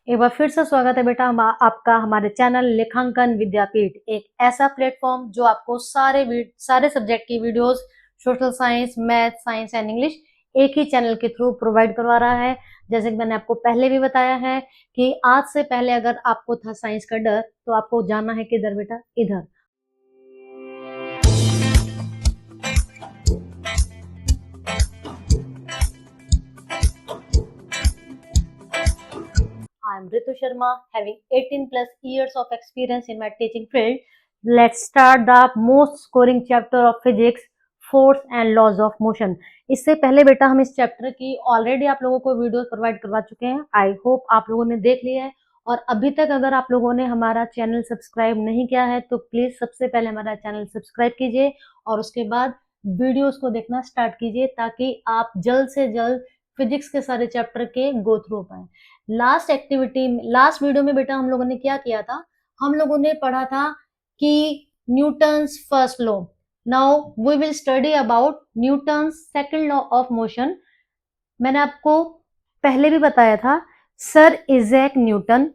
एक बार फिर से स्वागत है बेटा आपका हमारे चैनल लेखांकन विद्यापीठ, एक ऐसा प्लेटफॉर्म जो आपको सारे सब्जेक्ट की videos, social science, math, science and English एक ही चैनल के थ्रू प्रोवाइड करवा रहा है। जैसे कि मैंने आपको पहले भी बताया है कि आज से पहले अगर आपको था साइंस का डर, तो आपको जाना है किधर बेटा? इधर। I am Ritu Sharma, having 18 plus years of experience in my teaching field. Let's start the most scoring chapter of physics, force and laws of motion. इससे पहले बेटा हम इस चैप्टर की ऑलरेडी आप लोगों को वीडियो प्रोवाइड करवा चुके हैं। आई होप आप लोगों ने देख लिया है, और अभी तक अगर आप लोगों ने हमारा चैनल सब्सक्राइब नहीं किया है तो प्लीज सबसे पहले हमारा चैनल सब्सक्राइब कीजिए और उसके बाद वीडियोस को देखना स्टार्ट कीजिए, ताकि आप जल्द से जल्द फिजिक्स के सारे चैप्टर के गो थ्रू पाए। लास्ट वीडियो में बेटा हम लोगों ने क्या किया था? हम लोगों ने पढ़ा था कि Newton's first law. Now we will study about Newton's second law of motion. मैंने आपको पहले भी बताया था, सर इजैक न्यूटन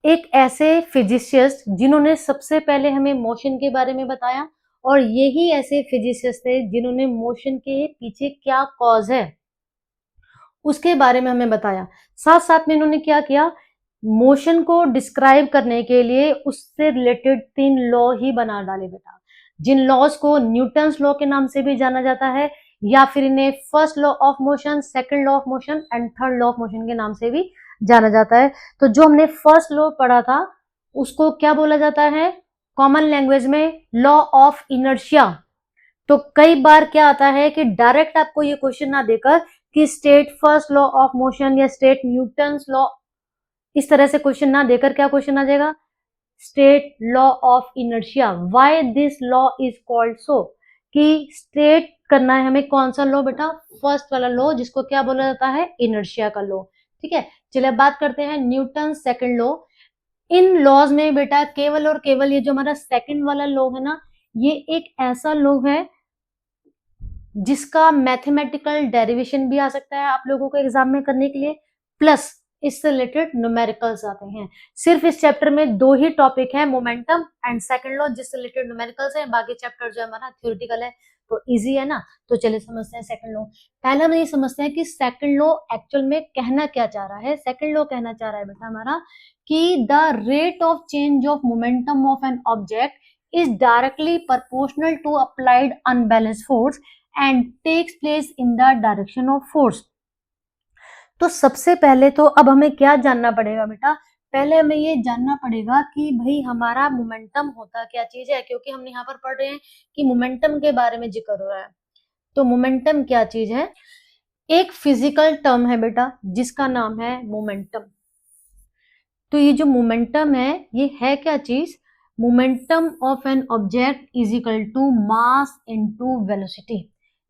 एक ऐसे फिजिसिस्ट जिन्होंने सबसे पहले हमें मोशन के बारे में बताया, और यही ऐसे फिजिसिस्ट थे जिन्होंने मोशन के पीछे क्या कॉज है उसके बारे में हमें बताया। साथ साथ में इन्होंने क्या किया, मोशन को डिस्क्राइब करने के लिए उससे रिलेटेड 3 लॉ ही बना डाले बेटा, जिन लॉज को न्यूटन्स लॉ के नाम से भी जाना जाता है, या फिर इन्हें first law of motion, second law of motion and third law of motion के नाम से भी जाना जाता है। तो जो हमने फर्स्ट लॉ पढ़ा था उसको क्या बोला जाता है कॉमन लैंग्वेज में? Law of inertia. तो कई बार क्या आता है कि डायरेक्ट आपको ये क्वेश्चन ना देकर कि state first law of motion या स्टेट न्यूटन्स लॉ, इस तरह से क्वेश्चन ना देकर क्या क्वेश्चन आ जाएगा? State law of inertia. Why this law is called सो? कि स्टेट करना है हमें कौन सा लॉ बेटा? फर्स्ट वाला लॉ, जिसको क्या बोला जाता है? इनर्शिया का लॉ। ठीक है, चलिए बात करते हैं न्यूटन सेकंड लॉ। इन लॉज में बेटा केवल और केवल ये जो हमारा सेकंड वाला लॉ है ना, ये एक ऐसा लॉ है जिसका मैथमेटिकल डेरिवेशन भी आ सकता है आप लोगों को एग्जाम में करने के लिए, प्लस इससे रिलेटेड न्यूमेरिकल्स आते हैं। सिर्फ इस चैप्टर में 2 ही टॉपिक है, मोमेंटम एंड सेकंड लॉ, जिससे रिलेटेड न्यूमेरिकल्स है। बाकी चैप्टर जो है हमारा थ्योरेटिकल है, तो इजी है ना। तो चलिए समझते हैं सेकंड लॉ। पहले हम ये समझते हैं कि सेकंड लॉ एक्चुअल में कहना क्या चाह रहा है। सेकंड लॉ कहना चाह रहा है बेटा हमारा कि the rate of change of momentum of an object is directly proportional to applied unbalanced force and takes place in the direction of force। तो सबसे पहले तो अब हमें क्या जानना पड़ेगा बेटा? पहले हमें ये जानना पड़ेगा कि भाई हमारा मोमेंटम होता क्या चीज है, क्योंकि हम यहाँ पर पढ़ रहे हैं कि मोमेंटम के बारे में जिक्र हो रहा है। तो मोमेंटम क्या चीज है? एक फिजिकल टर्म है बेटा जिसका नाम है मोमेंटम। तो ये जो मोमेंटम है ये है क्या चीज? Momentum of an object is equal to mass into velocity.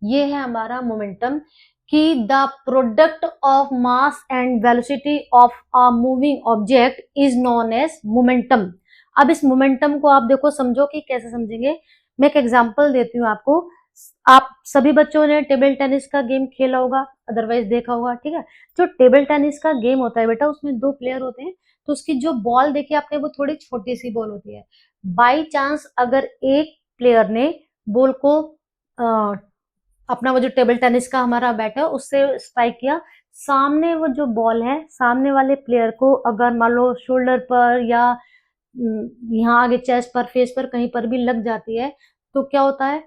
ये है हमारा मोमेंटम, कि the product of mass and velocity of a moving object is known as momentum. अब इस मोमेंटम को आप देखो, समझो कि कैसे समझेंगे। मैं एक एग्जांपल देती हूँ आपको। आप सभी बच्चों ने टेबल टेनिस का गेम खेला होगा, अदरवाइज देखा होगा। ठीक है, जो टेबल टेनिस का गेम होता है बेटा, उसमें 2 प्लेयर होते हैं। तो उसकी जो बॉल देखी आपने, वो थोड़ी छोटी सी बॉल होती है। बाई चांस अगर एक प्लेयर ने बॉल को अपना वो जो टेबल टेनिस का हमारा बैट है उससे स्ट्राइक किया, सामने वो जो बॉल है सामने वाले प्लेयर को अगर मान लो शोल्डर पर या यहाँ आगे चेस्ट पर, फेस पर, कहीं पर भी लग जाती है, तो क्या होता है?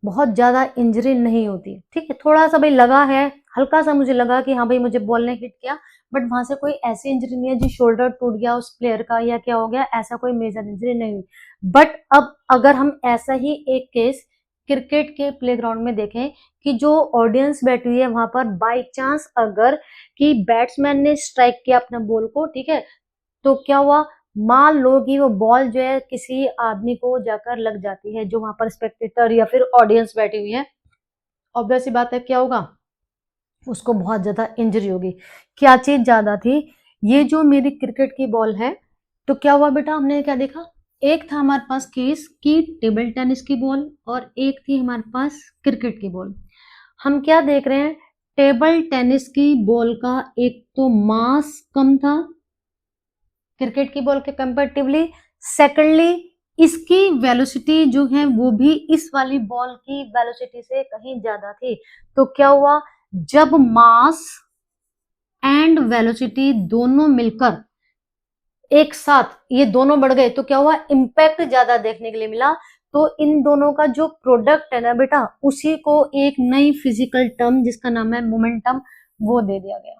बहुत ज्यादा इंजरी नहीं होती। ठीक है, थोड़ा सा भाई लगा है, हल्का सा मुझे लगा कि हाँ भाई मुझे बॉल ने हिट किया, बट वहां से कोई ऐसी इंजरी नहीं है जी शोल्डर टूट गया उस प्लेयर का या क्या हो गया, ऐसा कोई मेजर इंजरी नहीं हुई। बट अब अगर हम ऐसा ही एक केस क्रिकेट के प्लेग्राउंड में देखें कि जो ऑडियंस बैठी हुई है वहां पर बाई चांस अगर कि बैट्समैन ने स्ट्राइक किया अपना बॉल को, ठीक है, तो क्या हुआ? मान लो कि वो बॉल जो है किसी आदमी को जाकर लग जाती है जो वहां पर स्पेक्टेटर या फिर ऑडियंस बैठी हुई है, ऑब्वियस सी बात है क्या होगा? उसको बहुत ज्यादा इंजरी होगी। क्या चीज ज्यादा थी? ये जो मेरी क्रिकेट की बॉल है, तो क्या हुआ बेटा, हमने क्या देखा? एक था हमारे पास केस की टेबल टेनिस की बॉल और एक थी हमारे पास क्रिकेट की बॉल। हम क्या देख रहे हैं? टेबल टेनिस की बॉल का एक तो मास कम था क्रिकेट की बॉल के कंपैरेटिवली। सेकेंडली इसकी वेलोसिटी जो है वो भी इस वाली बॉल की वेलोसिटी से कहीं ज्यादा थी। तो क्या हुआ, जब मास एंड वेलोसिटी दोनों मिलकर एक साथ ये दोनों बढ़ गए तो क्या हुआ, इम्पैक्ट ज्यादा देखने के लिए मिला। तो इन दोनों का जो प्रोडक्ट है ना बेटा, उसी को एक नई फिजिकल टर्म जिसका नाम है मोमेंटम, वो दे दिया गया।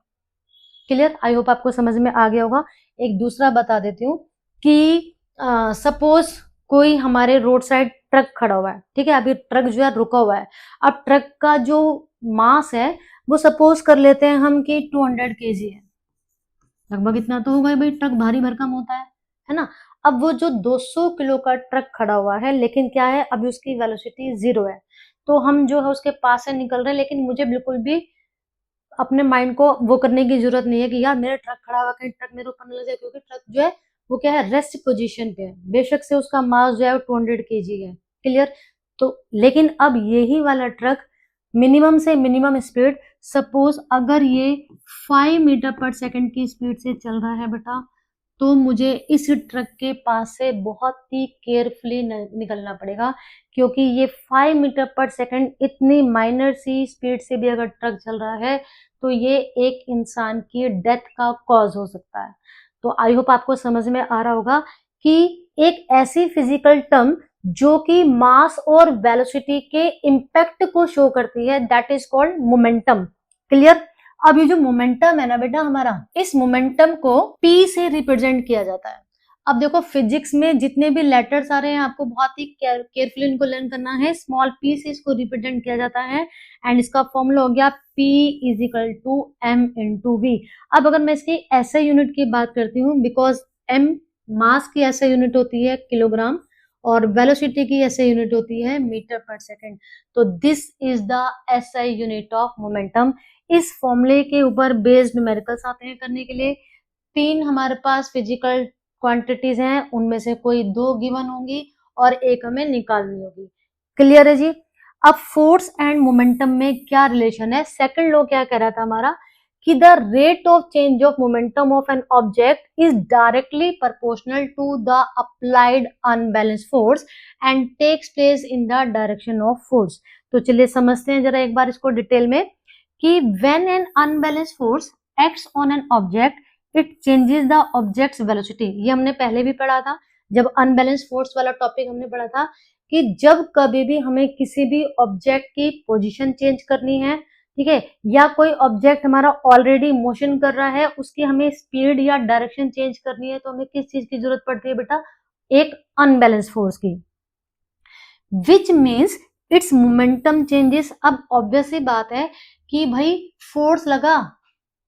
क्लियर, आई होप आपको समझ में आ गया होगा। एक दूसरा बता देती हूँ कि सपोज कोई हमारे रोड साइड ट्रक खड़ा हुआ है, ठीक है, अभी ट्रक जो है रुका हुआ है। अब ट्रक का जो मास है वो सपोज कर लेते हैं हम कि 200 केजी है, लगभग इतना तो होगा भाई, ट्रक भारी भरकम होता है ना। अब वो जो 200 किलो का ट्रक खड़ा हुआ है, लेकिन क्या है, अभी उसकी वेलोसिटी 0 है। तो हम जो है उसके पास से निकल रहे हैं, लेकिन मुझे बिल्कुल भी अपने माइंड को वो करने की जरूरत नहीं है कि यार मेरा ट्रक खड़ा हुआ, कहीं ट्रक मेरे ऊपर न लग जाए, क्योंकि ट्रक जो है वो क्या है, रेस्ट पोजीशन पे है। बेशक से उसका मास जो है वो 200 केजी है। क्लियर। तो लेकिन अब यही वाला ट्रक मिनिमम से मिनिमम स्पीड, सपोज अगर ये 5 मीटर पर सेकंड की स्पीड से चल रहा है बेटा, तो मुझे इस ट्रक के पास से बहुत ही केयरफुली निकलना पड़ेगा, क्योंकि ये 5 मीटर पर सेकंड इतनी माइनर सी स्पीड से भी अगर ट्रक चल रहा है तो ये एक इंसान की डेथ का कॉज हो सकता है। तो आई होप आपको समझ में आ रहा होगा कि एक ऐसी फिजिकल टर्म जो कि मास और वेलोसिटी के इम्पैक्ट को शो करती है, that is called momentum. Clear. अब ये जो मोमेंटम है ना बेटा हमारा, इस मोमेंटम को P से रिप्रेजेंट किया जाता है। अब देखो फिजिक्स में जितने भी लेटर्स आ रहे हैं आपको बहुत ही केयरफुली इनको लर्न करना है। स्मॉल p से इसको रिप्रेजेंट किया जाता है एंड इसका फॉर्मूला हो गया P is equal to m into v. अब अगर मैं इसकी ऐसे यूनिट की बात करती हूँ, बिकॉज m मास की ऐसे यूनिट होती है किलोग्राम और वेलोसिटी की ऐसे यूनिट होती है मीटर पर सेकेंड। तो this is the SI unit of momentum. इस फॉर्मूले के ऊपर बेस्ड न्यूमेरिकल्स आते हैं करने के लिए। 3 हमारे पास फिजिकल क्वांटिटीज हैं, उनमें से कोई 2 गिवन होंगी और एक हमें निकालनी होगी। क्लियर है जी। अब फोर्स एंड मोमेंटम में क्या रिलेशन है, सेकंड लॉ क्या कह रहा था हमारा कि the rate of change of momentum of an object is directly proportional to the applied unbalance force and takes place in the direction of force. तो चलिए समझते हैं जरा एक बार इसको डिटेल में कि when an unbalanced force acts on an object, it changes the object's velocity। ये हमने पहले भी पढ़ा था, जब अनबैलेंस फोर्स वाला टॉपिक हमने पढ़ा था कि जब कभी भी हमें किसी भी ऑब्जेक्ट की पोजीशन चेंज करनी है, ठीक है, या कोई ऑब्जेक्ट हमारा ऑलरेडी मोशन कर रहा है, उसकी हमें स्पीड या डायरेक्शन चेंज करनी है, तो हमें किस चीज की जरूरत पड़ती है बेटा, एक अनबैलेंस फोर्स की, which means it's momentum changes. अब ऑब्वियस ही बात है कि भाई फोर्स लगा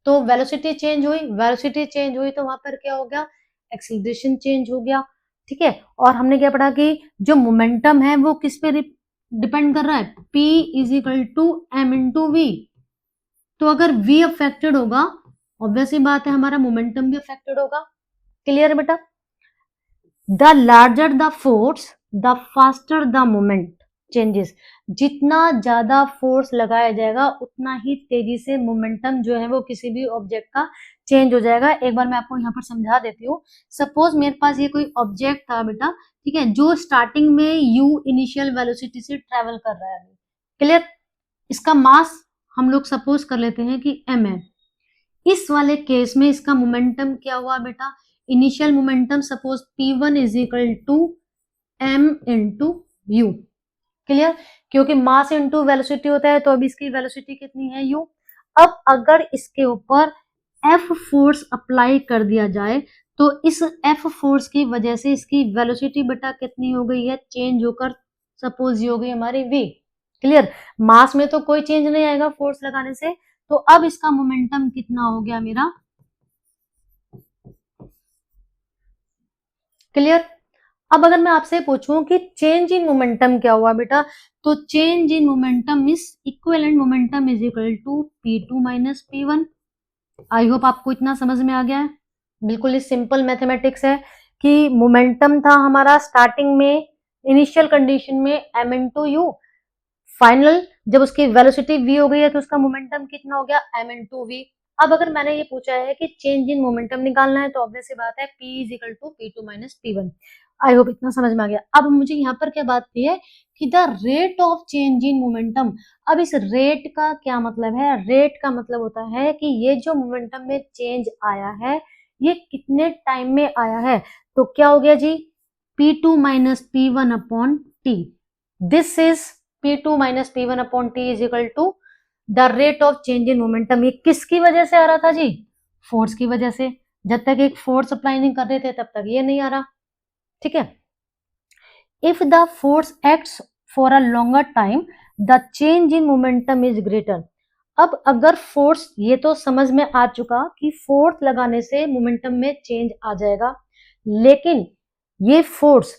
तो वेलोसिटी चेंज हुई, वेलोसिटी चेंज हुई तो वहां पर क्या हो गया, एक्सीलरेशन चेंज हो गया। ठीक है, और हमने क्या पढ़ा कि जो मोमेंटम है वो किस पे डिपेंड कर रहा है, P is equal to m into v. तो अगर V अफेक्टेड होगा, ऑब्वियस ही बात है हमारा मोमेंटम भी अफेक्टेड होगा। क्लियर है बेटा। The larger the force the faster the moment changes. जितना ज्यादा फोर्स लगाया जाएगा उतना ही तेजी से मोमेंटम जो है वो किसी भी ऑब्जेक्ट का चेंज हो जाएगा। एक बार मैं आपको यहाँ पर समझा देती हूँ। सपोज मेरे पास ये कोई ऑब्जेक्ट था बेटा, ठीक है, जो स्टार्टिंग में u इनिशियल वेलोसिटी से ट्रेवल कर रहा है। क्लियर। इसका मास हम लोग सपोज कर लेते हैं कि m है। इस वाले केस में इसका मोमेंटम क्या हुआ बेटा, initial momentum suppose p1 is equal to m into u. Clear, क्योंकि मास इंटू वेलोसिटी होता है, तो अब इसकी वेलोसिटी कितनी है, u। अब अगर इसके ऊपर F फोर्स अप्लाई कर दिया जाए तो इस F फोर्स की वजह से इसकी वेलोसिटी बेटा कितनी हो गई है, चेंज होकर सपोज ये हो गई हमारी v। क्लियर, मास में तो कोई चेंज नहीं आएगा फोर्स लगाने से, तो अब इसका मोमेंटम कितना हो गया मेरा। क्लियर। अब अगर मैं आपसे पूछूं कि चेंज इन मोमेंटम क्या हुआ बेटा, तो change in momentum is equivalent momentum is equal to p2 minus p1। I hope आपको इतना समझ में आ गया है। बिल्कुल ही सिंपल मैथमेटिक्स है कि मोमेंटम था हमारा स्टार्टिंग में इनिशियल कंडीशन में m इंटू यू, फाइनल जब उसकी वेलोसिटी v हो गई है तो उसका मोमेंटम कितना हो गया m इंटू वी। अब अगर मैंने ये पूछा है कि चेंज इन मोमेंटम निकालना है, तो ऑब्वियस सी बात है P is equal to P2 minus P1। I hope इतना समझ में आ गया। अब मुझे यहाँ पर क्या बात की है कि the rate of change in momentum. अब इस रेट का क्या मतलब है? रेट का मतलब होता है कि ये जो मोमेंटम में चेंज आया है ये कितने टाइम में आया है। तो क्या हो गया जी, P2 minus P1 upon T। This is P2 minus P1 upon T is equal to the rate of change in momentum. ये किसकी वजह से आ रहा था जी? फोर्स की वजह से। जब तक एक फोर्स अप्लाई नहीं कर रहे थे तब तक ये नहीं आ रहा, ठीक है। If the force acts for a longer time the change in momentum is greater. अब अगर फोर्स, ये तो समझ में आ चुका कि फोर्स लगाने से मोमेंटम में चेंज आ जाएगा, लेकिन ये फोर्स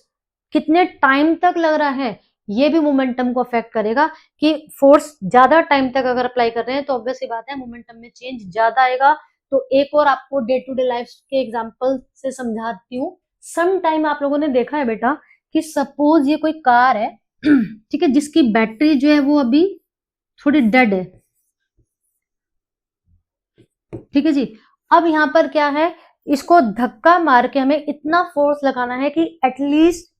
कितने टाइम तक लग रहा है ये भी मोमेंटम को अफेक्ट करेगा। कि फोर्स ज्यादा टाइम तक अगर अप्लाई कर रहे हैं तो ऑब्वियस सी बात है मोमेंटम में चेंज ज्यादा आएगा। तो एक और आपको डे टू डे लाइफ के एग्जांपल से समझाती हूँ। सम टाइम आप लोगों ने देखा है बेटा कि सपोज ये कोई कार है, ठीक है, जिसकी बैटरी जो है वो अभी थोड़ी डेड है, ठीक है जी। अब यहाँ पर क्या है, इसको धक्का मार के हमें इतना फोर्स लगाना है कि एटलीस्ट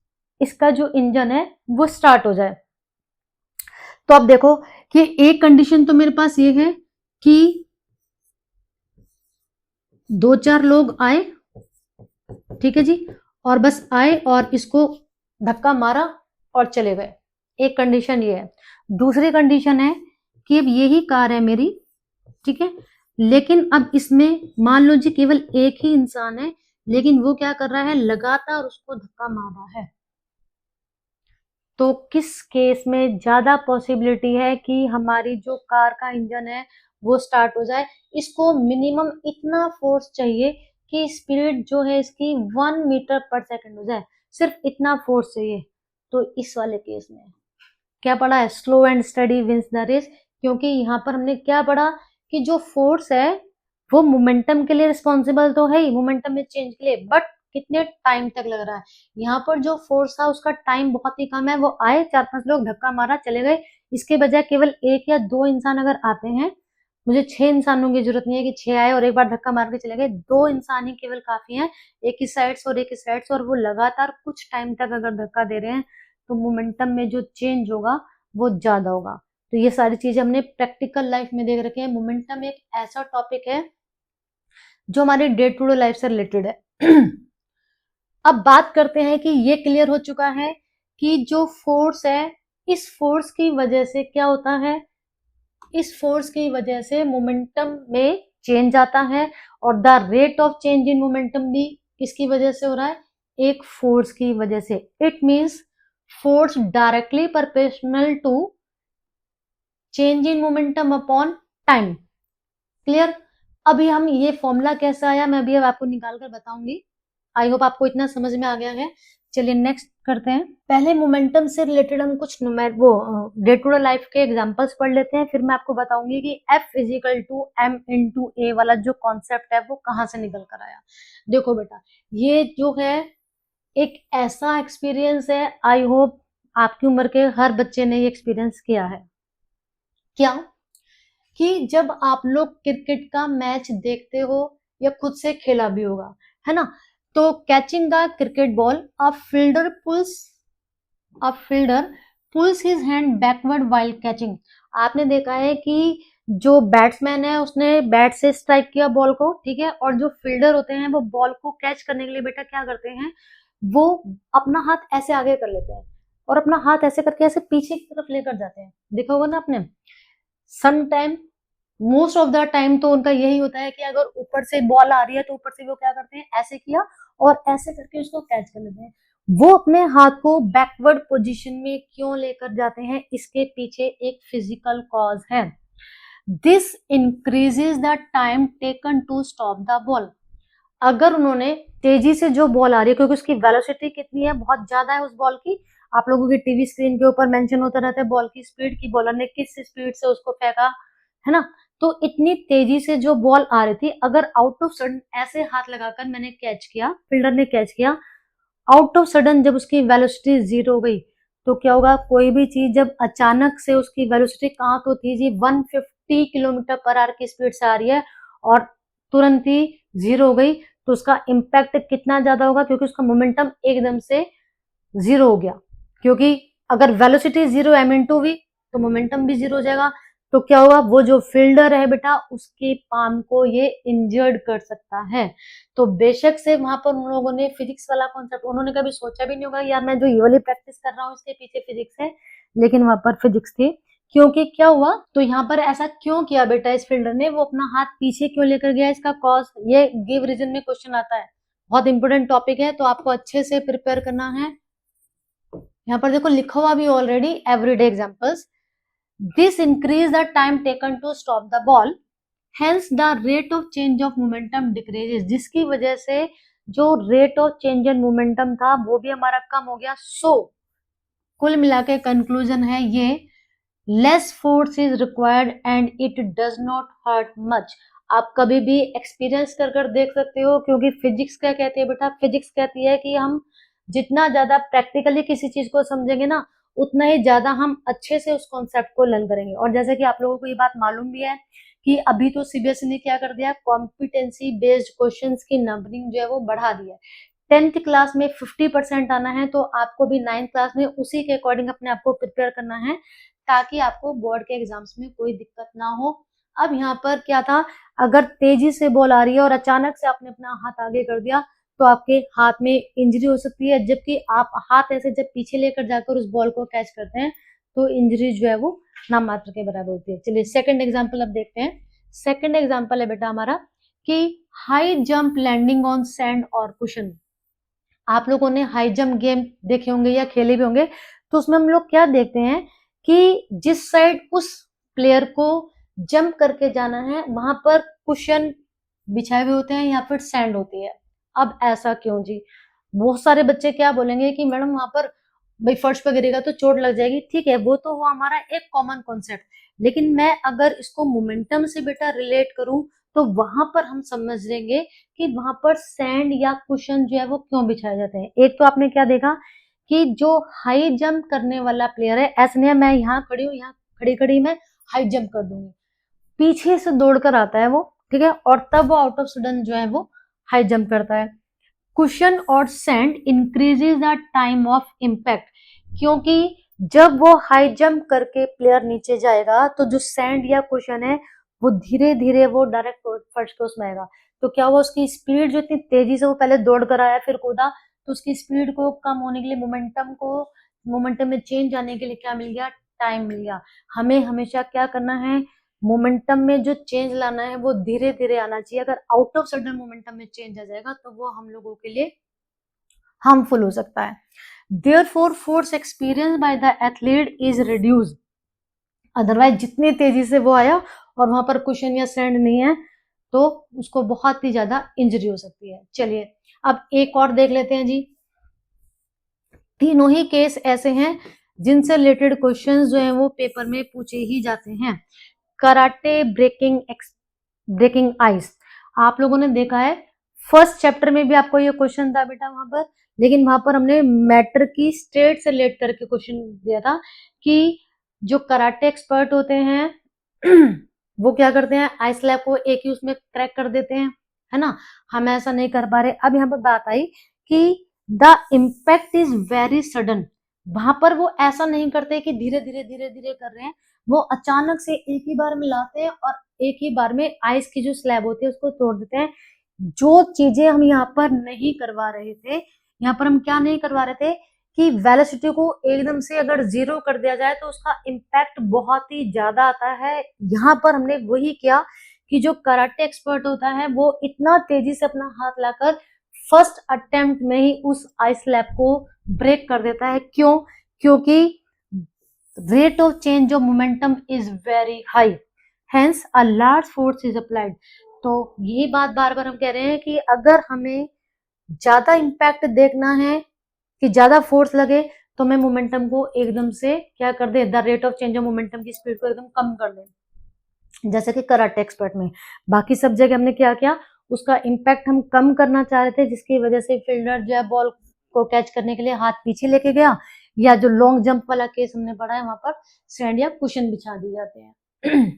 इसका जो इंजन है वो स्टार्ट हो जाए। तो अब देखो कि एक कंडीशन तो मेरे पास ये है कि 2-4 लोग आए, ठीक है जी, और बस आए और इसको धक्का मारा और चले गए। एक कंडीशन ये है। दूसरी कंडीशन है कि अब यही कार है मेरी, ठीक है, लेकिन अब इसमें मान लो जी केवल एक ही इंसान है, लेकिन वो क्या कर रहा है, लगातार उसको धक्का मार रहा है। तो किस केस में ज्यादा पॉसिबिलिटी है कि हमारी जो कार का इंजन है वो स्टार्ट हो जाए? इसको मिनिमम इतना फोर्स चाहिए कि स्पीड जो है इसकी 1 मीटर पर सेकंड हो जाए, सिर्फ इतना फोर्स चाहिए। तो इस वाले केस में क्या पढ़ा है, slow and study wins the race. क्योंकि यहाँ पर हमने क्या पढ़ा कि जो फोर्स है वो मोमेंटम के लिए रिस्पॉन्सिबल तो है ही, मोमेंटम में चेंज के लिए, बट कितने टाइम तक लग रहा है। यहाँ पर जो फोर्स था उसका टाइम बहुत ही कम है, वो आए 4-5 लोग धक्का मारा चले गए। इसके बजाय केवल 1 या 2 इंसान अगर आते हैं, मुझे 6 इंसानों की जरूरत नहीं है कि 6 आए और एक बार धक्का मार के चले गए, 2 इंसान ही केवल काफी हैं, एक ही साइड से और एक ही साइड से, और वो लगातार कुछ टाइम तक अगर धक्का दे रहे हैं तो मोमेंटम में जो चेंज होगा वो ज्यादा होगा। तो ये सारी चीजें हमने प्रैक्टिकल लाइफ में देख रखे हैं। मोमेंटम एक ऐसा टॉपिक है जो हमारे डे टू डे लाइफ से रिलेटेड है। अब बात करते हैं कि ये क्लियर हो चुका है कि जो फोर्स है, इस फोर्स की वजह से क्या होता है, इस फोर्स की वजह से मोमेंटम में चेंज आता है, और the rate of change in momentum भी किसकी वजह से हो रहा है, एक फोर्स की वजह से। It means force directly proportional to change in momentum upon time. Clear? अभी हम ये फॉर्मूला कैसा आया मैं अभी अब आपको निकाल कर बताऊंगी। आई होप आपको इतना समझ में आ गया है। चलिए नेक्स्ट करते हैं। पहले मोमेंटम से रिलेटेड हम कुछ डे टू डे लाइफ के एग्जांपल्स पढ़ लेते हैं, फिर मैं आपको बताऊंगी कि F is equal to m into a वाला जो कॉन्सेप्ट है वो कहाँ से निकल कर आया। देखो बेटा, ये जो है एक ऐसा एक्सपीरियंस है, आई होप आपकी उम्र के हर बच्चे ने ये एक्सपीरियंस किया है। क्या? कि जब आप लोग क्रिकेट का मैच देखते हो या खुद से खेला भी होगा, है ना, तो catching the cricket ball a fielder pulls his hand backward while catching. आपने देखा है कि जो बैट्समैन है उसने बैट से स्ट्राइक किया बॉल को, ठीक है, और जो फील्डर होते हैं वो बॉल को कैच करने के लिए बेटा क्या करते हैं, वो अपना हाथ ऐसे आगे कर लेते हैं और अपना हाथ ऐसे करके ऐसे पीछे की तरफ लेकर जाते हैं। देखा होगा ना आपने। Some time, most of the time तो उनका यही होता है कि अगर ऊपर से बॉल आ रही है तो ऊपर से वो क्या करते हैं, ऐसे किया और ऐसे करके उसको कैच कर लेते हैं। वो अपने हाथ को बैकवर्ड पोजीशन में क्यों लेकर जाते हैं, इसके पीछे एक फिजिकल कॉज है। This increases the time taken to stop the ball. अगर उन्होंने तेजी से जो बॉल आ रही है, क्योंकि उसकी वेलोसिटी कितनी है, बहुत ज्यादा है उस बॉल की, आप लोगों की टीवी स्क्रीन के ऊपर मेंशन होता रहता है बॉल की स्पीड, की बॉलर ने किस स्पीड से उसको फेंका, है ना। तो इतनी तेजी से जो बॉल आ रही थी, अगर आउट ऑफ सडन ऐसे हाथ लगाकर मैंने कैच किया, फील्डर ने कैच किया, आउट ऑफ सडन जब उसकी वेलोसिटी 0 हो गई तो क्या होगा, कोई भी चीज जब अचानक से उसकी वेलोसिटी कहाँ तो थी जी 150 किलोमीटर पर आवर की स्पीड से आ रही है और तुरंत ही जीरो हो गई, तो उसका इम्पैक्ट कितना ज्यादा होगा, क्योंकि उसका मोमेंटम एकदम से जीरो हो गया। क्योंकि अगर velocity zero m into v तो मोमेंटम भी जीरो हो जाएगा। तो क्या होगा, वो जो फील्डर है बेटा उसके पाम को ये इंजर्ड कर सकता है। तो बेशक से वहां पर उन लोगों ने फिजिक्स वाला कॉन्सेप्ट, उन्होंने कभी सोचा भी नहीं होगा यार मैं जो ये वाली प्रैक्टिस कर रहा हूँ इसके पीछे फिजिक्स है, लेकिन वहां पर फिजिक्स थी। क्योंकि क्या हुआ, तो यहाँ पर ऐसा क्यों किया बेटा इस फील्डर ने, वो अपना हाथ पीछे क्यों लेकर गया, इसका कॉज ये गिव रीजन में क्वेश्चन आता है। बहुत इंपॉर्टेंट टॉपिक है, तो आपको अच्छे से प्रिपेयर करना है। यहाँ पर देखो लिखा हुआ भी already, everyday examples. This increase the time taken to stop the ball, hence the rate of change of momentum decreases, जिसकी वजह से जो rate of change in momentum था वो भी हमारा कम हो गया। सो कुल मिला के कंक्लूजन है ये, less force is required and it does not hurt much. आप कभी भी एक्सपीरियंस कर कर देख सकते हो, क्योंकि फिजिक्स क्या कहती है बेटा, फिजिक्स कहती है कि हम जितना ज्यादा प्रैक्टिकली किसी चीज को समझेंगे ना, उतना ही ज्यादा हम अच्छे से उस कॉन्सेप्ट को लर्न करेंगे। और जैसे कि आप लोगों को ये बात मालूम भी है कि अभी तो सीबीएसई ने क्या कर दिया, कॉम्पिटेंसी बेस्ड क्वेश्चंस की नंबरिंग जो है वो बढ़ा दी है। 10th क्लास में 50% आना है, तो आपको भी 9th क्लास में उसी के अकॉर्डिंग अपने आप को प्रिपेयर करना है, ताकि आपको बोर्ड के एग्जाम्स में कोई दिक्कत ना हो। अब यहाँ पर क्या था, अगर तेजी से बॉल आ रही है और अचानक से आपने अपना हाथ आगे कर दिया, तो आपके हाथ में इंजरी हो सकती है। जबकि आप हाथ ऐसे जब पीछे लेकर जाकर उस बॉल को कैच करते हैं, तो इंजरी जो है वो नाम मात्र के बराबर होती है। चलिए सेकंड एग्जाम्पल अब देखते हैं। सेकंड एग्जाम्पल है बेटा हमारा कि high jump landing on sand और कुशन। आप लोगों ने हाई जंप गेम देखे होंगे या खेले भी होंगे, तो उसमें हम लोग क्या देखते हैं कि जिस साइड उस प्लेयर को जंप करके जाना है वहां पर कुशन बिछाए हुए होते हैं या फिर सैंड होती है। अब ऐसा क्यों जी, बहुत सारे बच्चे क्या बोलेंगे कि मैडम वहां पर भाई फर्श पे गिरेगा तो चोट लग जाएगी। ठीक है, वो तो हुआ हमारा एक कॉमन कॉन्सेप्ट, लेकिन मैं अगर इसको मोमेंटम से बेटा रिलेट करूं, तो वहां पर हम समझ लेंगे कि वहां पर सैंड या कुशन जो है वो क्यों बिछाए जाते हैं। एक तो आपने क्या देखा कि जो हाई जंप करने वाला प्लेयर है, ऐसा नहीं है मैं यहाँ खड़ी हूँ, यहाँ खड़ी खड़ी मैं हाई जंप कर दूंगी, पीछे से दौड़कर आता है वो, ठीक है, और तब वो आउट ऑफ सडन जो है वो हाई जंप करता है। कुशन और sand increases the time of impact, क्योंकि जब वो हाई जंप करके प्लेयर नीचे जाएगा, तो जो सैंड या कुशन है वो धीरे धीरे वो डायरेक्ट फर्श के उसमें आएगा। तो क्या हुआ, उसकी स्पीड जो इतनी तेजी से वो पहले दौड़ कर आया फिर कूदा, तो उसकी स्पीड को कम होने के लिए, मोमेंटम में चेंज आने के लिए क्या मिल गया, टाइम मिल गया। हमें हमेशा क्या करना है, मोमेंटम में जो चेंज लाना है वो धीरे धीरे आना चाहिए। अगर आउट ऑफ सडन मोमेंटम में चेंज आ जाएगा तो वो हम लोगों के लिए हार्मफुल हो सकता है। Therefore force experience by the athlete is reduce. Otherwise जितनी तेजी से वो आया और वहां पर कुशन या सैंड नहीं है, तो उसको बहुत ही ज्यादा इंजरी हो सकती है। चलिए अब एक और देख लेते हैं जी। तीनों ही केस ऐसे हैं जिनसे रिलेटेड क्वेश्चंस जो हैं वो पेपर में पूछे ही जाते हैं। कराटे ब्रेकिंग आइस, आप लोगों ने देखा है फर्स्ट चैप्टर में भी आपको ये क्वेश्चन था बेटा वहां पर, लेकिन वहां पर हमने मैटर की स्टेट से रिलेट करके क्वेश्चन दिया था कि जो कराटे एक्सपर्ट होते हैं वो क्या करते हैं, आइस स्लैब को एक ही उसमें क्रैक कर देते हैं, है ना। हम ऐसा नहीं कर पा रहे। अब यहाँ पर बात आई कि the impact is very sudden, वहां पर वो ऐसा नहीं करते कि धीरे धीरे कर रहे हैं, वो अचानक से एक ही बार में लाते हैं और एक ही बार में आइस की जो स्लैब होती है उसको तोड़ देते हैं। जो चीजें हम यहाँ पर नहीं करवा रहे थे, यहाँ पर हम क्या नहीं करवा रहे थे कि वेलोसिटी को एकदम से अगर जीरो कर दिया जाए तो उसका इम्पैक्ट बहुत ही ज्यादा आता है। यहाँ पर हमने वही किया कि जो कराटे एक्सपर्ट होता है वो इतना तेजी से अपना हाथ लाकर फर्स्ट अटेम्प्ट में ही उस आइस स्लैब को ब्रेक कर देता है। क्यों, क्योंकि rate of change of momentum is very high, hence a large force is applied. तो यही बात बार बार हम कह रहे हैं कि अगर हमें ज्यादा इम्पैक्ट देखना है कि ज्यादा फोर्स लगे, तो मैं मोमेंटम को एकदम से क्या कर दे, the rate of change of momentum की स्पीड को एकदम कम कर दे, जैसे कि कराटे एक्सपर्ट में। बाकी सब जगह हमने क्या किया, उसका इम्पैक्ट हम कम करना चाह रहे थे, जिसकी वजह से फील्डर जो है बॉल को कैच करने के लिए हाथ पीछे लेके गया, या जो लॉन्ग जंप वाला केस हमने पढ़ा है वहां पर सैंड या कुशन बिछा दिए जाते हैं।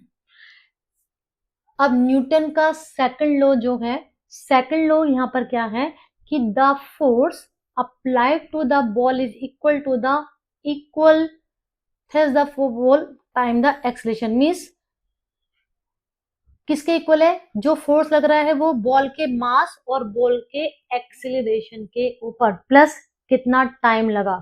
अब न्यूटन का सेकंड लॉ जो है, सेकंड लॉ यहाँ पर क्या है कि the force applied to the ball is equal to the equal the ball time the acceleration. Means किसके इक्वल है, जो फोर्स लग रहा है वो बॉल के मास और बॉल के एक्सीलरेशन के ऊपर प्लस कितना टाइम लगा।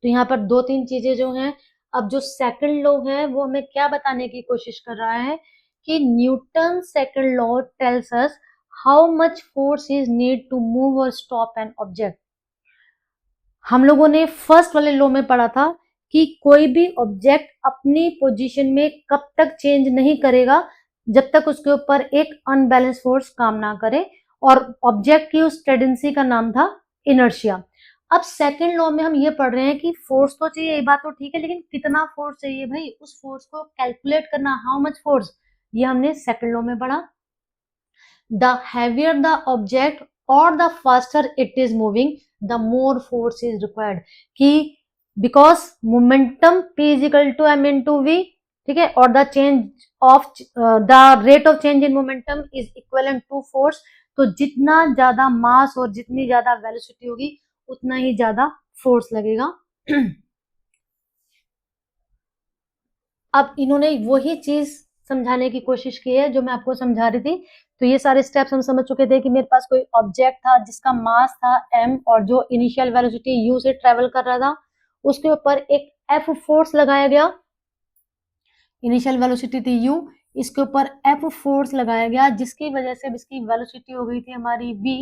तो यहाँ पर दो तीन चीजें जो हैं, अब जो सेकंड लॉ है वो हमें क्या बताने की कोशिश कर रहा है कि Newton second law tells us how much force is need to move और स्टॉप एन ऑब्जेक्ट। हम लोगों ने फर्स्ट वाले लॉ में पढ़ा था कि कोई भी ऑब्जेक्ट अपनी पोजीशन में कब तक चेंज नहीं करेगा जब तक उसके ऊपर एक अनबैलेंस फोर्स काम ना करे, और ऑब्जेक्ट की उस टेंडेंसी का नाम था इनर्शिया। अब सेकंड लॉ में हम ये पढ़ रहे हैं कि फोर्स तो चाहिए, ये बात तो ठीक है, लेकिन कितना फोर्स चाहिए भाई, उस फोर्स को कैलकुलेट करना, हाउ मच फोर्स, ये हमने सेकंड लॉ में पढ़ा। द हैवियर द ऑब्जेक्ट और the faster it is moving the more force is required, कि because momentum p is equal to m into v, ठीक है, और the change of the rate of change in momentum is equivalent to force. तो जितना ज्यादा मास और जितनी ज्यादा वेलोसिटी होगी उतना ही ज्यादा फोर्स लगेगा। अब इन्होंने वही चीज समझाने की कोशिश की है जो मैं आपको समझा रही थी। तो ये सारे स्टेप्स हम समझ चुके थे कि मेरे पास कोई ऑब्जेक्ट था जिसका मास था m और जो इनिशियल वेलोसिटी u से ट्रेवल कर रहा था, उसके ऊपर एक F फोर्स लगाया गया। इनिशियल वेलोसिटी थी u, इसके ऊपर F फोर्स लगाया गया जिसकी वजह से अब इसकी वेलोसिटी हो गई थी हमारी v।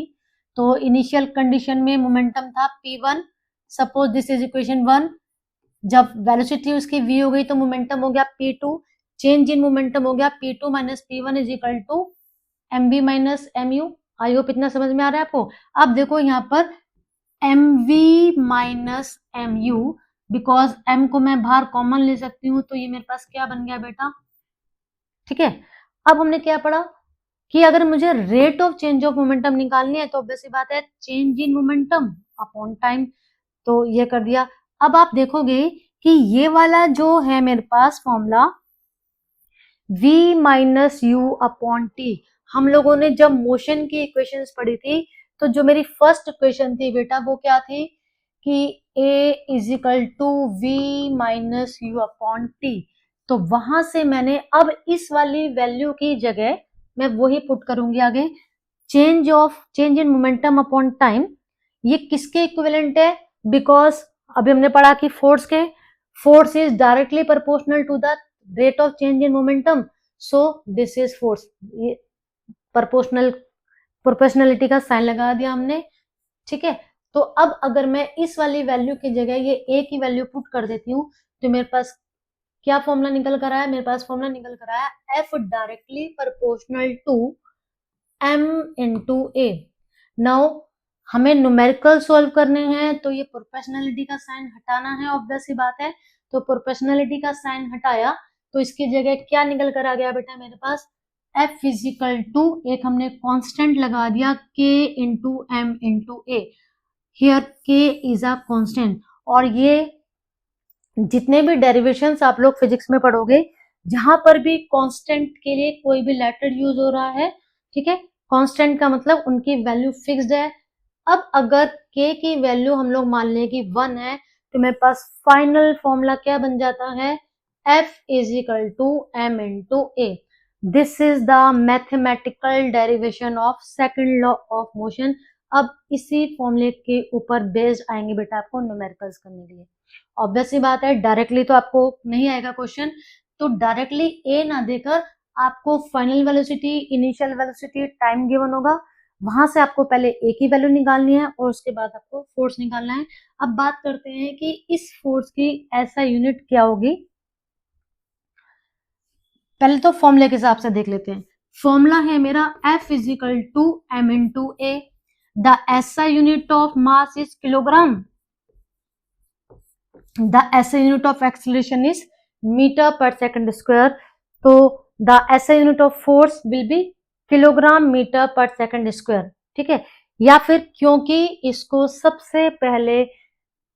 तो इनिशियल कंडीशन में मोमेंटम था p1, suppose this is equation 1। जब वेलोसिटी उसकी v हो गई तो मोमेंटम हो गया p2, चेंज इन मोमेंटम हो गया p2 minus p1 is equal to mv minus mu। आई होप इतना समझ में आ रहा है आपको। अब देखो यहाँ पर mv minus mu, because m को मैं बाहर कॉमन ले सकती हूँ, तो ये मेरे पास क्या बन गया बेटा, ठीक है। अब हमने क्या पढ़ा कि अगर मुझे rate of change of momentum निकालनी है तो ऑब्वियस सी बात है change in momentum upon time, तो ये कर दिया। अब आप देखोगे कि ये वाला जो है मेरे पास formula v minus u upon t, हम लोगों ने जब मोशन की इक्वेशंस पढ़ी थी तो जो मेरी फर्स्ट इक्वेशन थी बेटा वो क्या थी कि a is equal to v minus u upon t. तो वहां से मैंने अब इस वाली वैल्यू की जगह मैं वही पुट करूंगी आगे, change in momentum upon time. ये किसके इक्विवेलेंट है, बिकॉज अभी हमने पढ़ा कि force is directly proportional to the rate of change in momentum, so this is force. ये प्रोपोर्शनलिटी का साइन लगा दिया हमने, ठीक है। तो अब अगर मैं इस वाली वैल्यू की जगह ये a की वैल्यू पुट कर देती हूँ तो मेरे पास क्या फॉर्मूला निकल कर आया, मेरे पास फॉर्मूला निकल कर आया F directly proportional to m into a। Now हमें न्यूमेरिकल सॉल्व करने हैं तो ये प्रोपोर्शनलिटी का साइन हटाना है, ऑब्वियस सी बात है। तो प्रोपोर्शनलिटी का साइन हटाया तो इसकी जगह क्या निकल कर आ गया बेटा मेरे पास, F फिजिकल टू एक हमने कांस्टेंट लगा दिया k into m into a। Here k is a constant, और ये जितने भी डेरिवेशंस आप लोग फिजिक्स में पढ़ोगे जहां पर भी कांस्टेंट के लिए कोई भी लेटर यूज हो रहा है, ठीक है, कांस्टेंट का मतलब उनकी वैल्यू फिक्स्ड है। अब अगर k की वैल्यू हम लोग मान लें कि 1 है तो मेरे पास फाइनल फॉर्मूला क्या बन जाता है, F is equal to m into a। This is the mathematical derivation of second law of motion. अब इसी फॉर्मूले के ऊपर बेस्ड आएंगे बेटा आपको न्यूमेरिकल्स करने के लिए। ऑब्वियस सी बात है डायरेक्टली तो आपको नहीं आएगा क्वेश्चन, तो डायरेक्टली ए ना देकर आपको final velocity, initial velocity, time given होगा, वहां से आपको पहले ए की वैल्यू निकालनी है और उसके बाद आपको फोर्स निकालना है। अब बात करते हैं कि इस फोर्स की ऐसा यूनिट क्या होगी। पहले तो फॉर्मूले के हिसाब से देख लेते हैं। फॉर्मूला है मेरा F is equal to m into a। The SI unit of mass is kilogram, the SI unit of acceleration is metre per second square, तो the SI unit of force will be kilogram metre per second square, ठीक है। या फिर क्योंकि इसको सबसे पहले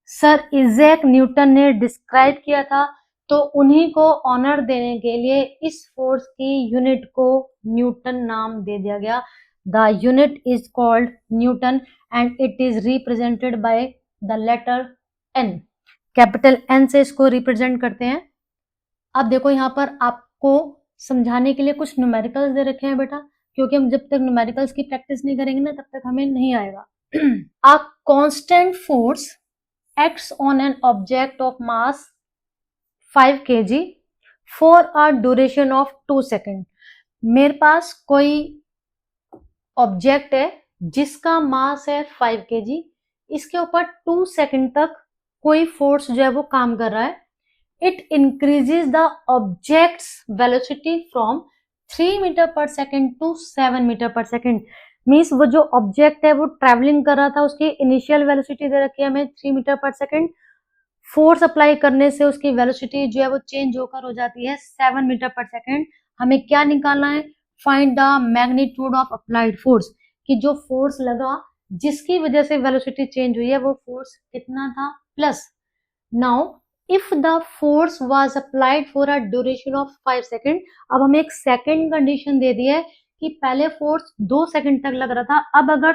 sir Isaac Newton ने डिस्क्राइब किया था, तो उन्हीं को ऑनर देने के लिए इस फोर्स की यूनिट को न्यूटन नाम दे दिया गया। The unit is called Newton and it is represented by the letter N. Capital N से इसको रिप्रेजेंट करते हैं। अब देखो यहाँ पर आपको समझाने के लिए कुछ न्यूमेरिकल्स दे रखे हैं बेटा, क्योंकि हम जब तक न्यूमेरिकल्स की प्रैक्टिस नहीं करेंगे ना तब तक हमें नहीं आएगा। A constant force acts on an object of mass 5 kg for a duration of 2 second. मेरे पास कोई ऑब्जेक्ट है जिसका मास है 5 kg, इसके ऊपर 2 सेकेंड तक कोई फोर्स जो है वो काम कर रहा है। It increases the object's velocity from 3 metre per second to 7 metre per second. Means वो जो ऑब्जेक्ट है वो ट्रेवलिंग कर रहा था, उसकी इनिशियल वेलोसिटी दे रखी है हमें 3 metre per second. Force apply करने से उसकी वेलोसिटी जो है वो चेंज होकर हो जाती है 7 मीटर पर सेकेंड। हमें क्या निकालना है? Find the magnitude of applied force, कि जो फोर्स लगा जिसकी वजह से वेलोसिटी चेंज हुई है वो फोर्स कितना था, plus now if the force was applied for a duration of 5 second. अब हमें एक सेकेंड कंडीशन दे दी है कि पहले फोर्स 2 सेकेंड तक लग रहा था, अब अगर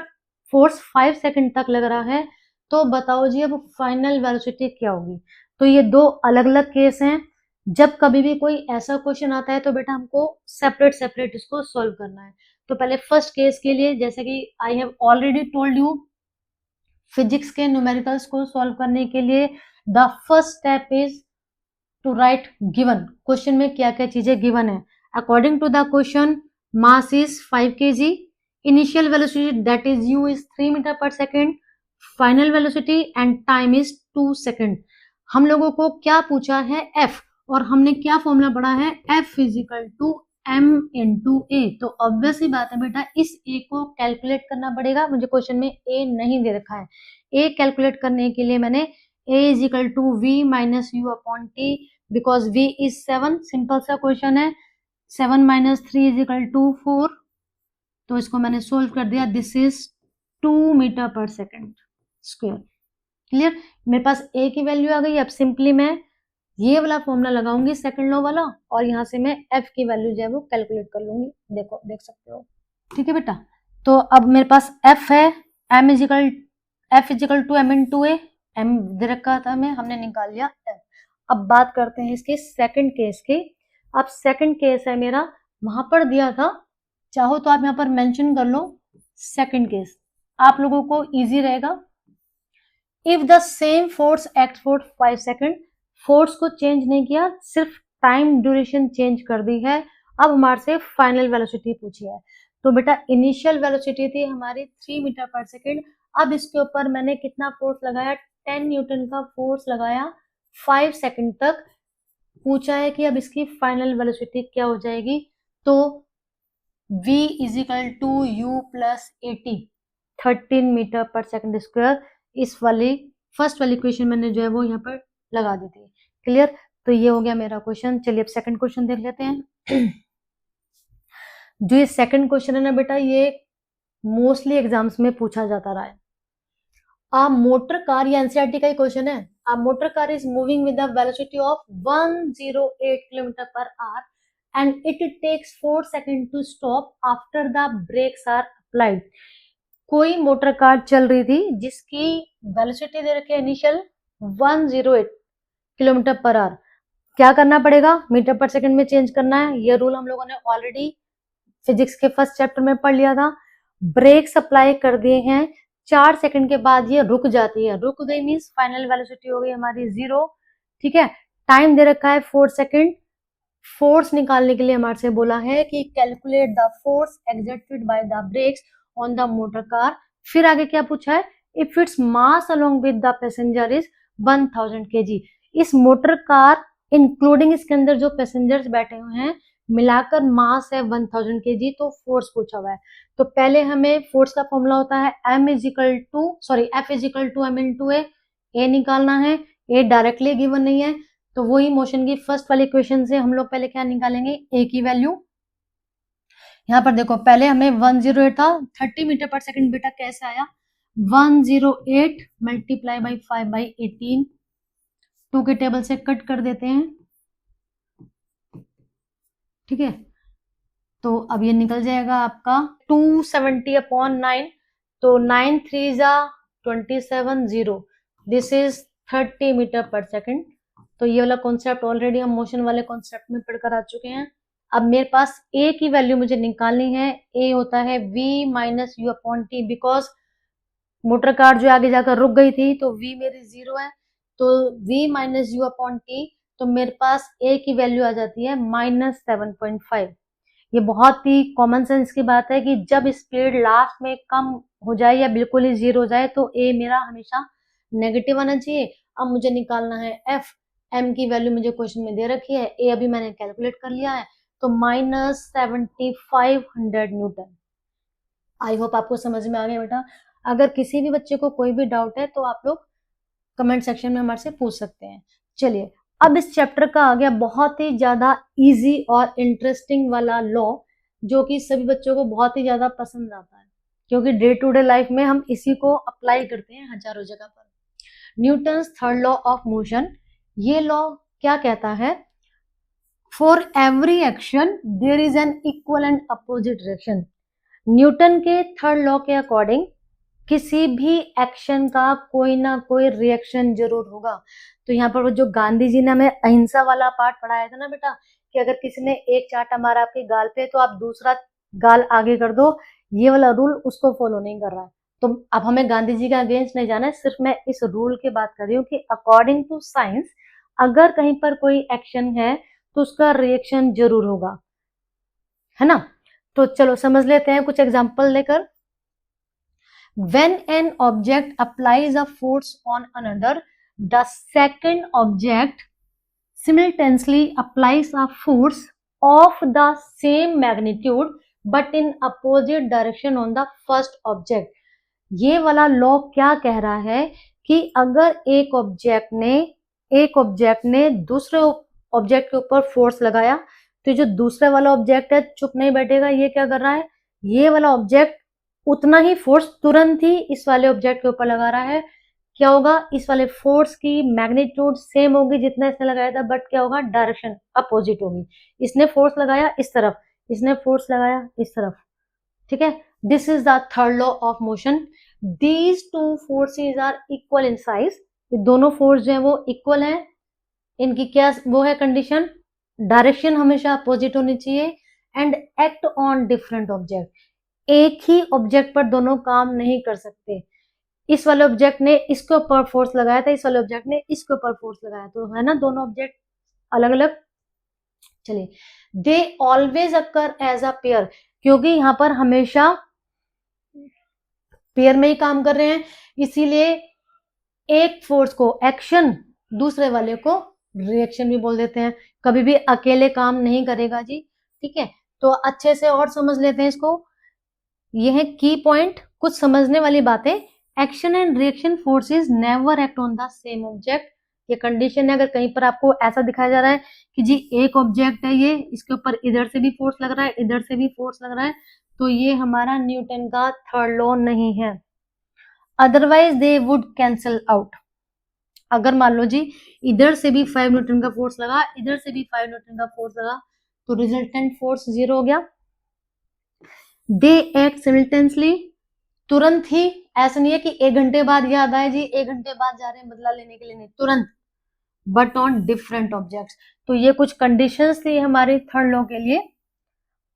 फोर्स 5 सेकेंड तक लग रहा है तो बताओ जी अब फाइनल वेलोसिटी क्या होगी। तो ये दो अलग अलग केस हैं। जब कभी भी कोई ऐसा क्वेश्चन आता है तो बेटा हमको सेपरेट सेपरेट इसको सॉल्व करना है। तो पहले फर्स्ट केस के लिए, जैसे कि I have already told you, physics के न्यूमेरिकल्स को सॉल्व करने के लिए the first step is to write given. Question में क्या क्या चीजें गिवन है। According to the question mass is 5 kg, initial velocity that is u is 3 metre per second, final velocity and time is 2 second. हम लोगों को क्या पूछा है? f, और हमने क्या फॉर्मूला पढ़ा है? f is equal to m into a. तो ऑब्वियस ही बात है बेटा इस a को कैलकुलेट करना पड़ेगा। मुझे क्वेश्चन में a नहीं दे रखा है। a कैलकुलेट करने के लिए मैंने a is equal to v minus u upon t, because v is 7। Simple सा क्वेश्चन है। 7 माइनस 3 इजिकल टू 4, तो इसको मैंने सोल्व कर दिया। This is 2 metre per second square. Clear? मेरे पास a की वैल्यू आ गई। अब सिंपली मैं ये वाला फॉर्मूला लगाऊंगी सेकंड लॉ वाला, और यहाँ से मैं f की वैल्यू जो है वो कैलकुलेट कर लूंगी। देखो, देख सकते हो। ठीक है बेटा, तो अब मेरे पास f है, f is equal to m into a. m दे रखा था हमें, हमने निकाल लिया f। अब बात करते हैं इसके सेकंड केस की। अब सेकंड केस है मेरा, वहां पर दिया था, चाहो तो आप यहाँ पर मेंशन कर लो सेकंड केस, आप लोगों को इजी रहेगा। If the same force act for 5 second, force को चेंज नहीं किया, सिर्फ टाइम ड्यूरेशन चेंज कर दी है। अब हमारे से फाइनल वेलोसिटी पूछी है। तो बेटा इनिशियल वेलोसिटी थी हमारी 3 मीटर पर सेकेंड। अब इसके ऊपर मैंने कितना फोर्स लगाया? 10 न्यूटन का फोर्स लगाया 5 सेकेंड तक। पूछा है कि अब इसकी फाइनल वेलोसिटी क्या हो जाएगी। तो v is equal to u plus 80, 13 metre per second square. इस वाली फर्स्ट वाली क्वेश्चन मैंने जो है वो यहाँ पर लगा दी थी। क्लियर? तो ये हो गया मेरा क्वेश्चन। चलिए अब सेकंड क्वेश्चन देख लेते हैं। जो ये सेकंड क्वेश्चन है ना बेटा, ये मोस्टली एग्जाम्स में पूछा जाता रहा है। आ मोटर कार, ये एनसीईआरटी का ही क्वेश्चन है। A motor car is moving with the velocity of 108 kilometre per hour and it takes 4 second to stop after the brakes are applied. कोई मोटर कार चल रही थी जिसकी वेलोसिटी दे रखी है इनिशियल 108 किलोमीटर पर आवर। क्या करना पड़ेगा? मीटर पर सेकंड में चेंज करना है। ये रूल हम लोगों ने ऑलरेडी फिजिक्स के फर्स्ट चैप्टर में पढ़ लिया था। ब्रेक्स अप्लाई कर दिए हैं, 4 सेकंड के बाद ये रुक जाती है। रुक गई मीन्स फाइनल वेलोसिटी हो गई हमारी 0। ठीक है, टाइम दे रखा है 4 सेकंड। फोर्स निकालने के लिए हमारे से बोला है कि calculate the force exerted by the breaks on the motor car. फिर आगे क्या पूछा है? If its mass along with the passenger is 1000 kg। इस मोटर कार इंक्लूडिंग इसके अंदर जो पैसेंजर्स बैठे हुए हैं मिलाकर मास है 1000 kg। तो फोर्स पूछा हुआ है, तो पहले हमें फोर्स का फॉर्मूला होता है F is equal to m into a निकालना है। ए डायरेक्टली गिवन नहीं है, तो वही मोशन की फर्स्ट वाली इक्वेशन से हम लोग पहले क्या निकालेंगे? ए की वैल्यू। यहाँ पर देखो, पहले हमें 108 था, 30 मीटर पर सेकंड बेटा कैसे आया? 108 मल्टीप्लाई बाई 5 बाई 18, 2 के टेबल से कट कर देते हैं, ठीक है, तो अब ये निकल जाएगा आपका 270/9, तो 9 3 जा 27 0, this is 30 metre per second. तो ये वाला कॉन्सेप्ट ऑलरेडी हम मोशन वाले कॉन्सेप्ट में पढ़कर आ चुके हैं। अब मेरे पास ए की वैल्यू मुझे निकालनी है। ए होता है v minus u upon t, because motor car जो आगे जाकर रुक गई थी तो v मेरी 0 है, तो v minus u upon t, तो मेरे पास a की वैल्यू आ जाती है -7.5। ये बहुत ही कॉमन सेंस की बात है कि जब स्पीड लास्ट में कम हो जाए या बिल्कुल ही 0 हो जाए तो a मेरा हमेशा नेगेटिव आना चाहिए। अब मुझे निकालना है f, m की वैल्यू मुझे क्वेश्चन में दे रखी है, a अभी मैंने कैलकुलेट कर लिया है, तो -7500 न्यूटन। आई होप आपको समझ में आ गया बेटा। अगर किसी भी बच्चे को कोई भी डाउट है तो आप लोग कमेंट सेक्शन में हमारे से पूछ सकते हैं। चलिए, अब इस चैप्टर का आ गया बहुत ही ज्यादा इजी और इंटरेस्टिंग वाला लॉ, जो कि सभी बच्चों को बहुत ही ज्यादा पसंद आता है, क्योंकि डे टू डे लाइफ में हम इसी को अप्लाई करते हैं हजारों जगह पर। Newton's third law of motion. ये लॉ क्या कहता है? For every action there is an equal and opposite reaction. Newton के थर्ड लॉ के अकॉर्डिंग किसी भी एक्शन का कोई ना कोई रिएक्शन जरूर होगा। तो यहाँ पर वो जो गांधी जी ने हमें अहिंसा वाला पार्ट पढ़ाया था ना बेटा, कि अगर किसी ने एक चाटा मारा आपके गाल पे तो आप दूसरा गाल आगे कर दो, ये वाला रूल उसको फॉलो नहीं कर रहा है। तो अब हमें गांधी जी के अगेंस्ट नहीं जाना है, सिर्फ मैं इस रूल की बात कर रही हूँ कि अकॉर्डिंग टू साइंस अगर कहीं पर कोई एक्शन है तो उसका रिएक्शन जरूर होगा, है ना। तो चलो समझ लेते हैं कुछ एग्जाम्पल लेकर। When an object applies a force on another, the second object simultaneously applies a force of the same magnitude but in opposite direction on the first object. ये वाला लॉ क्या कह रहा है कि अगर एक ऑब्जेक्ट ने दूसरे ऑब्जेक्ट के ऊपर फोर्स लगाया, तो जो दूसरा वाला ऑब्जेक्ट है चुप नहीं बैठेगा, ये क्या कर रहा है, ये वाला ऑब्जेक्ट उतना ही फोर्स तुरंत ही इस वाले ऑब्जेक्ट के ऊपर लगा रहा है। क्या होगा, इस वाले फोर्स की मैग्नीट्यूड सेम होगी जितना इसने लगाया था, बट क्या होगा, डायरेक्शन अपोजिट होगी। इसने फोर्स लगाया इस तरफ, इसने फोर्स लगाया इस तरफ, ठीक है। This is the third law of motion. These two forces are equal in size. ये दोनों फोर्स जो है वो इक्वल है। इनकी क्या वो है कंडीशन, डायरेक्शन हमेशा अपोजिट होनी चाहिए, and act on different object. एक ही ऑब्जेक्ट पर दोनों काम नहीं कर सकते। इस वाले ऑब्जेक्ट ने इसके ऊपर फोर्स लगाया था, इस वाले ऑब्जेक्ट ने इसके ऊपर फोर्स लगाया, तो है ना दोनों ऑब्जेक्ट अलग अलग। चलिए, they always occur as a pair, क्योंकि यहाँ पर हमेशा पेयर में ही काम कर रहे हैं, इसीलिए एक फोर्स को एक्शन, दूसरे वाले को रिएक्शन भी बोल देते हैं। कभी भी अकेले काम नहीं करेगा जी, ठीक है। तो अच्छे से और समझ लेते हैं इसको। ये है की पॉइंट, कुछ समझने वाली बातें। Action and reaction forces never act on the same object. ये कंडीशन है, अगर कहीं पर आपको ऐसा दिखाया जा रहा है कि जी एक ऑब्जेक्ट है, ये इसके ऊपर इधर से भी फोर्स लग रहा है, इधर से भी फोर्स लग रहा है, तो ये हमारा न्यूटन का थर्ड लॉ नहीं है। Otherwise they would cancel out. अगर मान लो जी इधर से भी 5 न्यूटन का फोर्स लगा, इधर से भी 5 न्यूटन का फोर्स लगा, तो रिजल्टेंट फोर्स 0 हो गया। दे एक्ट सिमिल्टेनियसली, तुरंत ही, ऐसा नहीं है कि 1 घंटे बाद याद आए जी 1 घंटे बाद जा रहे हैं बदला लेने के लिए, नहीं, तुरंत, बट ऑन डिफरेंट ऑब्जेक्ट्स। तो ये कुछ कंडीशंस थी हमारे थर्ड लॉ के लिए।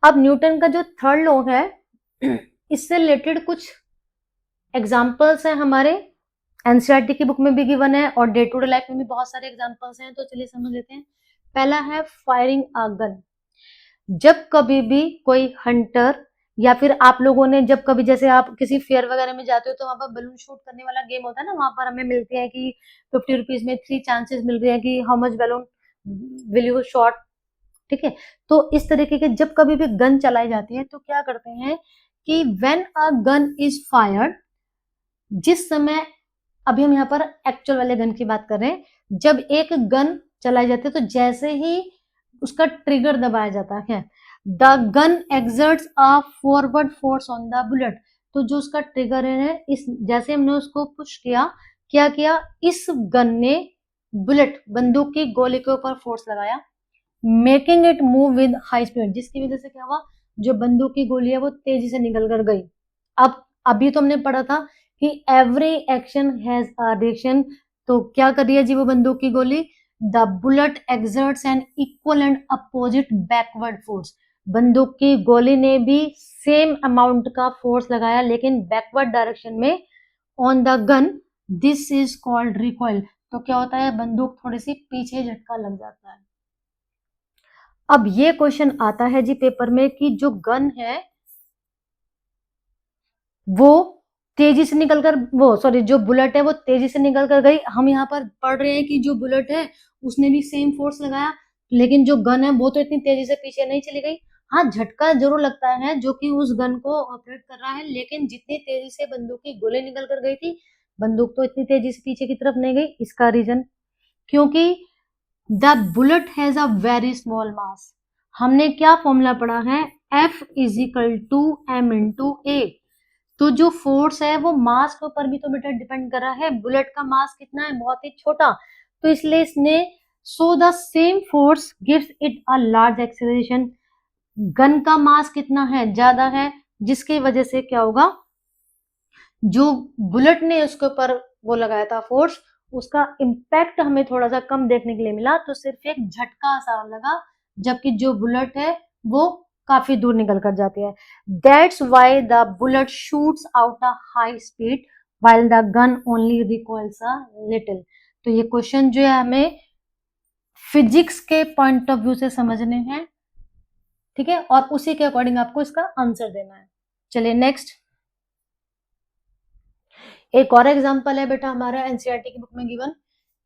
अब न्यूटन का जो थर्ड लॉ है इससे रिलेटेड कुछ एग्जाम्पल्स हैं हमारे एनसीईआरटी की बुक में भी गिवन है और डे टू डे लाइफ में भी बहुत सारे एग्जाम्पल्स हैं, तो चलिए समझ लेते हैं। पहला है फायरिंग अ गन। जब कभी भी कोई हंटर या फिर आप लोगों ने जब कभी, जैसे आप किसी फेयर वगैरह में जाते हो तो वहां पर बलून शूट करने वाला गेम होता है ना, वहां पर हमें मिलते हैं कि 50 रुपीज में 3 चांसेस मिल रहे हैं कि how much balloon will you shot, ठीक है। तो इस तरीके के जब कभी भी गन चलाई जाती है तो क्या करते हैं कि when a gun is fired, जिस समय, अभी हम यहाँ पर एक्चुअल वाले गन की बात कर रहे हैं, जब एक गन चलाई जाती है तो जैसे ही उसका ट्रिगर दबाया जाता है, the gun exerts a forward force on the bullet. तो जो उसका ट्रिगर है, इस जैसे हमने उसको पुश किया, क्या किया, इस गन ने बुलेट, बंदूक की गोली के ऊपर फोर्स लगाया, making it move with high speed, जिसकी वजह से क्या हुआ, जो बंदूक की गोली है वो तेजी से निकल कर गई। अब अभी तो हमने पढ़ा था कि every action has a reaction, तो क्या कर रही है जी वो बंदूक की गोली, the bullet exerts an equal and opposite backward force, बंदूक की गोली ने भी सेम अमाउंट का फोर्स लगाया लेकिन बैकवर्ड डायरेक्शन में on the gun, this is called recoil. तो क्या होता है, बंदूक थोड़ी सी पीछे झटका लग जाता है। अब ये क्वेश्चन आता है जी पेपर में कि जो गन है वो तेजी से निकलकर, वो सॉरी जो बुलेट है वो तेजी से निकल कर गई, हम यहाँ पर पढ़ रहे हैं कि जो बुलेट है उसने भी सेम फोर्स लगाया, लेकिन जो गन है वो तो इतनी तेजी से पीछे नहीं चली गई। हाँ, झटका जरूर लगता है जो कि उस गन को ऑपरेट कर रहा है, लेकिन जितनी तेजी से बंदूक की गोली निकल कर गई थी, बंदूक तो इतनी तेजी से पीछे की तरफ नहीं गई। इसका रीजन, क्योंकि the bullet has a very small mass. हमने क्या फॉर्मूला पढ़ा है, F is equal to m into a. तो जो फोर्स है वो मास के ऊपर भी तो बेटा डिपेंड कर रहा है, बुलेट का मास कितना है, बहुत ही छोटा, तो इसलिए इसने so the same force gives it a large acceleration, gun का मास कितना है, ज्यादा है, जिसकी वजह से क्या होगा, जो बुलेट ने उसके ऊपर वो लगाया था फोर्स, उसका इम्पैक्ट हमें थोड़ा सा कम देखने के लिए मिला, तो सिर्फ एक झटका सा लगा, जबकि जो बुलेट है वो काफी दूर निकल कर जाती है। That's why the bullet shoots out a high speed while the gun only recoils a little. तो ये क्वेश्चन जो है हमें फिजिक्स के पॉइंट ऑफ व्यू से समझने हैं, ठीक है, और उसी के अकॉर्डिंग आपको इसका आंसर देना है। चलिए नेक्स्ट, एक और एग्जांपल है बेटा हमारा एनसीईआरटी की बुक में given,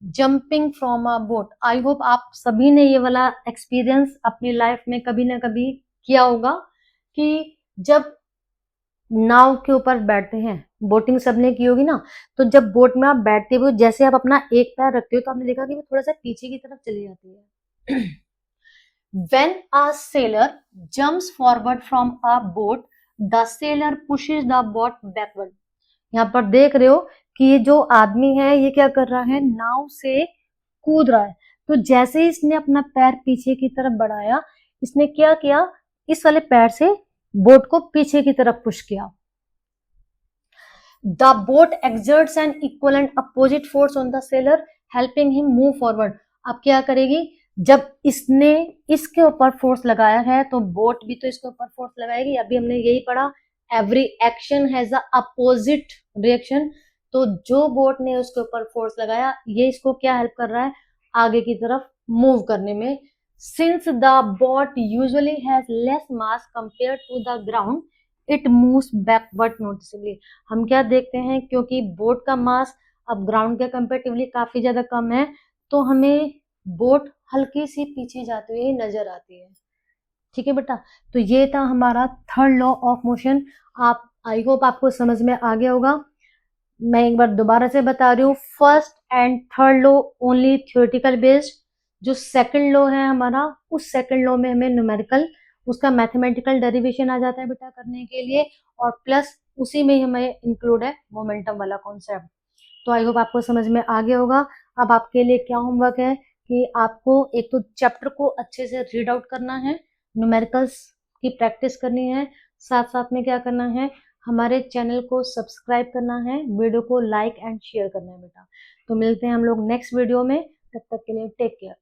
jumping from a boat. I hope आप सभी ने ये वाला एक्सपीरियंस अपनी लाइफ में कभी ना कभी किया होगा कि जब नाव के ऊपर बैठते हैं, बोटिंग सबने की होगी ना, तो जब बोट में आप बैठते हो, जैसे आप अपना एक पैर रखते हो तो आपने देखा कि वो थोड़ा सा पीछे की तरफ चली जाती है। When a sailor jumps forward from a boat, the sailor pushes the boat backward। यहाँ पर देख रहे हो कि ये जो आदमी है ये क्या कर रहा है, नाव से कूद रहा है, तो जैसे ही इसने अपना पैर पीछे की तरफ बढ़ाया, इसने क्या किया, इस वाले पैर से बोट को पीछे की तरफ पुश किया। The boat exerts an equal and opposite force on the sailor helping him move forward. अब क्या करेगी, जब इसने इसके ऊपर फोर्स लगाया है तो बोट भी तो इसके ऊपर फोर्स लगाएगी। अभी हमने यही पढ़ा, every action has a opposite reaction, तो जो बोट ने उसके ऊपर फोर्स लगाया ये इसको क्या हेल्प कर रहा है, आगे की तरफ मूव करने में। Since the boat usually has less mass compare to the ground, it moves backward noticeably. हम क्या देखते हैं, क्योंकि बोट का मास अब ग्राउंड के कंपेरेटिवली काफी ज्यादा कम है, तो हमें बोट हल्की सी पीछे जाती हुई नजर आती है। ठीक है बेटा, तो ये था हमारा थर्ड लॉ ऑफ मोशन। आप, आई होप आपको समझ में आ गया होगा। मैं एक बार दोबारा से बता रही हूँ, first and third law only theoretical based, जो सेकंड लॉ है हमारा, उस सेकंड लॉ में हमें न्यूमेरिकल, उसका मैथमेटिकल डेरिवेशन आ जाता है बेटा करने के लिए, और प्लस उसी में हमें इंक्लूड है मोमेंटम वाला कॉन्सेप्ट। तो आई होप आपको समझ में आ गया होगा। अब आपके लिए क्या होमवर्क है कि आपको एक तो चैप्टर को अच्छे से रीड आउट करना है, न्यूमेरिकल्स की प्रैक्टिस करनी है, साथ साथ में क्या करना है, हमारे चैनल को सब्सक्राइब करना है, वीडियो को लाइक एंड शेयर करना है बेटा। तो मिलते हैं हम लोग नेक्स्ट वीडियो में, तब तक के लिए टेक केयर।